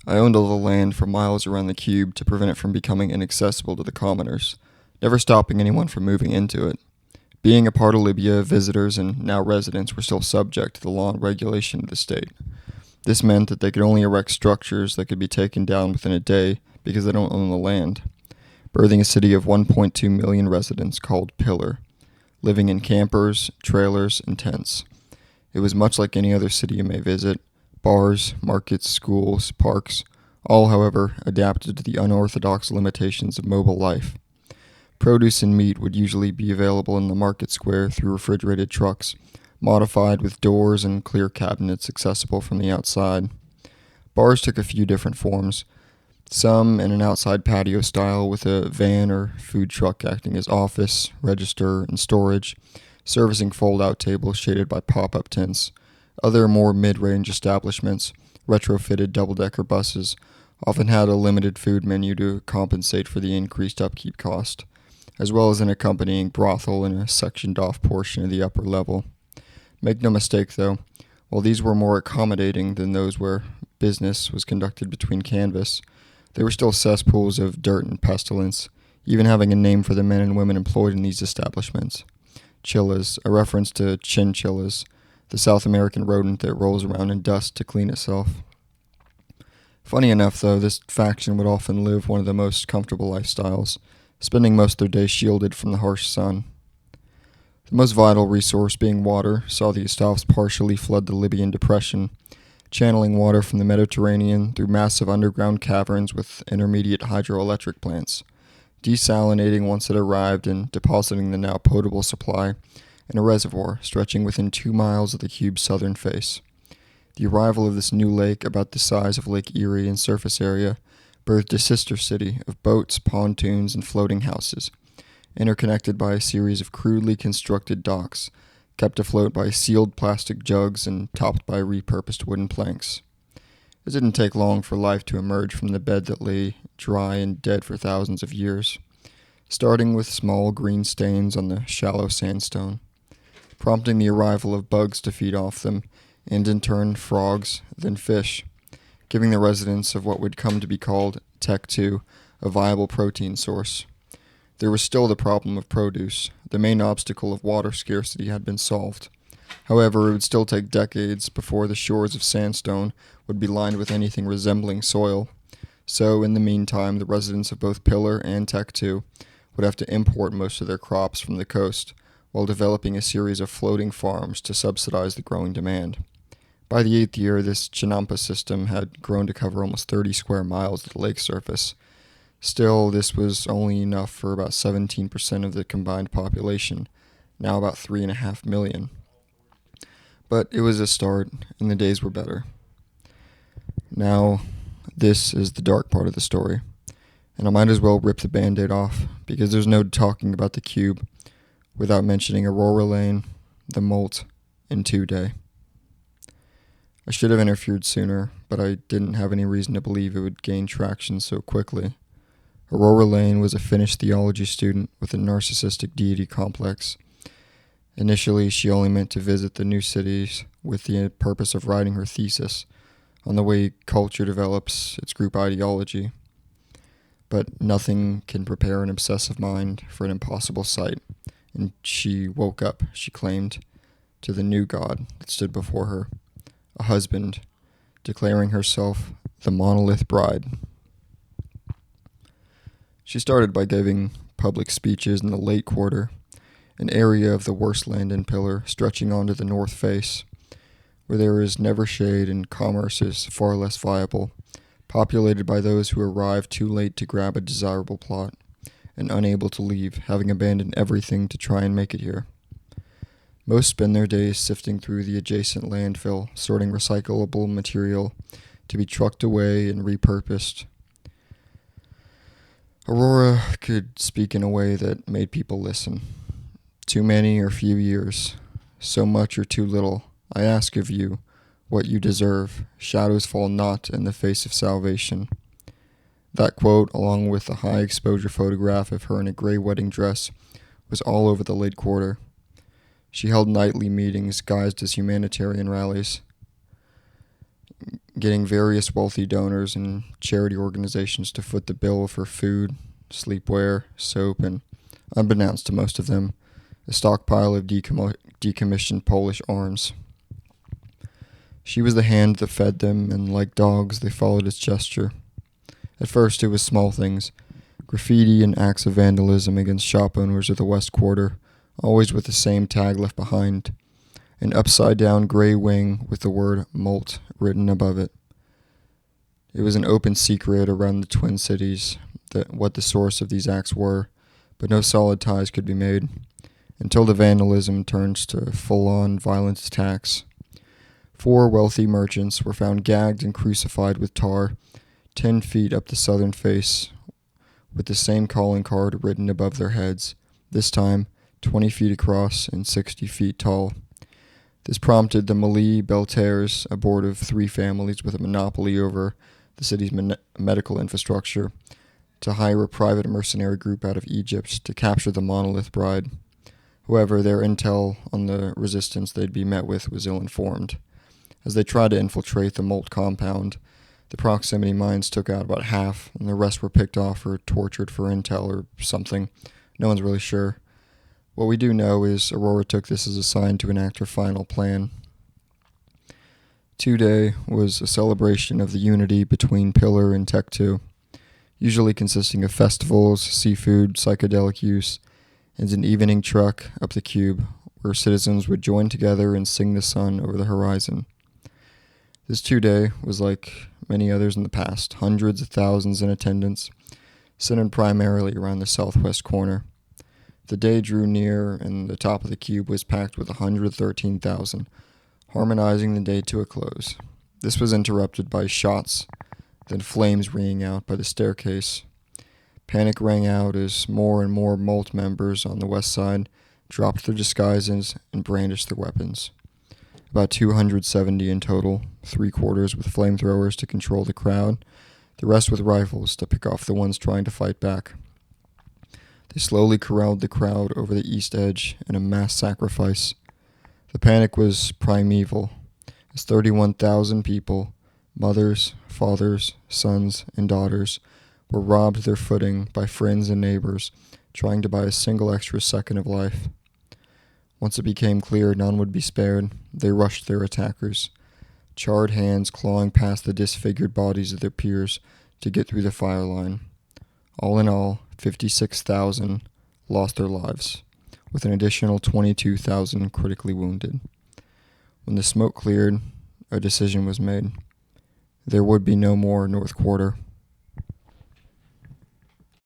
I owned all the land for miles around the cube to prevent it from becoming inaccessible to the commoners, never stopping anyone from moving into it. Being a part of Libya, visitors and now residents were still subject to the law and regulation of the state. This meant that they could only erect structures that could be taken down within a day because they don't own the land, birthing a city of 1.2 million residents called Pillar, living in campers, trailers, and tents. It was much like any other city you may visit: bars, markets, schools, parks, all, however, adapted to the unorthodox limitations of mobile life. Produce and meat would usually be available in the market square through refrigerated trucks, modified with doors and clear cabinets accessible from the outside. Bars took a few different forms, some in an outside patio style with a van or food truck acting as office, register, and storage, servicing fold-out tables shaded by pop-up tents. Other more mid-range establishments, retrofitted double-decker buses, often had a limited food menu to compensate for the increased upkeep cost, as well as an accompanying brothel in a sectioned-off portion of the upper level. Make no mistake, though, while these were more accommodating than those where business was conducted between canvas, they were still cesspools of dirt and pestilence, even having a name for the men and women employed in these establishments: chillas, a reference to chinchillas, the South American rodent that rolls around in dust to clean itself. Funny enough, though, this faction would often live one of the most comfortable lifestyles, spending most of their day shielded from the harsh sun. The most vital resource, being water, saw the Gustavs partially flood the Libyan Depression, channeling water from the Mediterranean through massive underground caverns with intermediate hydroelectric plants, desalinating once it arrived and depositing the now potable supply in a reservoir stretching within 2 miles of the cube's southern face. The arrival of this new lake, about the size of Lake Erie in surface area, birthed a sister city of boats, pontoons, and floating houses, interconnected by a series of crudely constructed docks, kept afloat by sealed plastic jugs and topped by repurposed wooden planks. It didn't take long for life to emerge from the bed that lay dry and dead for thousands of years, starting with small green stains on the shallow sandstone, prompting the arrival of bugs to feed off them, and in turn frogs, then fish, giving the residents of what would come to be called pt.2 a viable protein source. There was still the problem of produce. The main obstacle of water scarcity had been solved. However, it would still take decades before the shores of sandstone would be lined with anything resembling soil. So, in the meantime, the residents of both Pillar and pt.2 would have to import most of their crops from the coast, while developing a series of floating farms to subsidize the growing demand. By the 8th year, this Chinampa system had grown to cover almost 30 square miles of the lake surface. Still, this was only enough for about 17% of the combined population, now about 3.5 million. But it was a start, and the days were better. Now, this is the dark part of the story, and I might as well rip the Band-Aid off, because there's no talking about the cube without mentioning Aurora Lane, the Molt, and 2-Day. I should have interfered sooner, but I didn't have any reason to believe it would gain traction so quickly. Aurora Lane was a Finnish theology student with a narcissistic deity complex. Initially, she only meant to visit the new cities with the purpose of writing her thesis on the way culture develops its group ideology. But nothing can prepare an obsessive mind for an impossible sight, and she woke up, she claimed, to the new God that stood before her, a husband, declaring herself the Monolith Bride. She started by giving public speeches in the Lake Quarter, an area of the worst land in Pillar stretching onto the north face, where there is never shade and commerce is far less viable, populated by those who arrive too late to grab a desirable plot, and unable to leave, having abandoned everything to try and make it here. Most spend their days sifting through the adjacent landfill, sorting recyclable material to be trucked away and repurposed. Aurora could speak in a way that made people listen. Too many or few years, so much or too little, I ask of you what you deserve. Shadows fall not in the face of salvation. That quote, along with a high-exposure photograph of her in a gray wedding dress, was all over the Lake Quarter. She held nightly meetings guised as humanitarian rallies. getting various wealthy donors and charity organizations to foot the bill for food, sleepwear, soap, and, unbeknownst to most of them, a stockpile of decommissioned Polish arms. She was the hand that fed them, and like dogs, they followed its gesture. At first, it was small things, graffiti and acts of vandalism against shop owners of the West Quarter, always with the same tag left behind, an upside-down gray wing with the word Molt written above it. It was an open secret around the Twin Cities what the source of these acts were, but no solid ties could be made, until the vandalism turned to full-on violent attacks. 4 wealthy merchants were found gagged and crucified with tar 10 feet up the southern face, with the same calling card written above their heads, this time 20 feet across and 60 feet tall. This prompted the Malie Beltaires, a board of 3 families with a monopoly over the city's medical infrastructure, to hire a private mercenary group out of Egypt to capture the Monolith Bride. However, their intel on the resistance they'd be met with was ill-informed. As they tried to infiltrate the Molt compound, the proximity mines took out about half, and the rest were picked off or tortured for intel or something. No one's really sure. What we do know is Aurora took this as a sign to enact her final plan. 2-Day was a celebration of the unity between Pillar and Tech-2, usually consisting of festivals, seafood, psychedelic use, and an evening trek up the cube where citizens would join together and sing the sun over the horizon. This 2-Day was like many others in the past, hundreds of thousands in attendance, centered primarily around the southwest corner. The day drew near, and the top of the cube was packed with 113,000, harmonizing the day to a close. This was interrupted by shots, then flames ringing out by the staircase. Panic rang out as more and more Molt members on the west side dropped their disguises and brandished their weapons. About 270 in total, 3/4 with flamethrowers to control the crowd, the rest with rifles to pick off the ones trying to fight back. They slowly corralled the crowd over the east edge in a mass sacrifice. The panic was primeval, as 31,000 people, mothers, fathers, sons, and daughters, were robbed their footing by friends and neighbors trying to buy a single extra second of life. Once it became clear none would be spared, they rushed their attackers, charred hands clawing past the disfigured bodies of their peers to get through the fire line. All in all, 56,000 lost their lives, with an additional 22,000 critically wounded. When the smoke cleared, a decision was made. There would be no more North Quarter.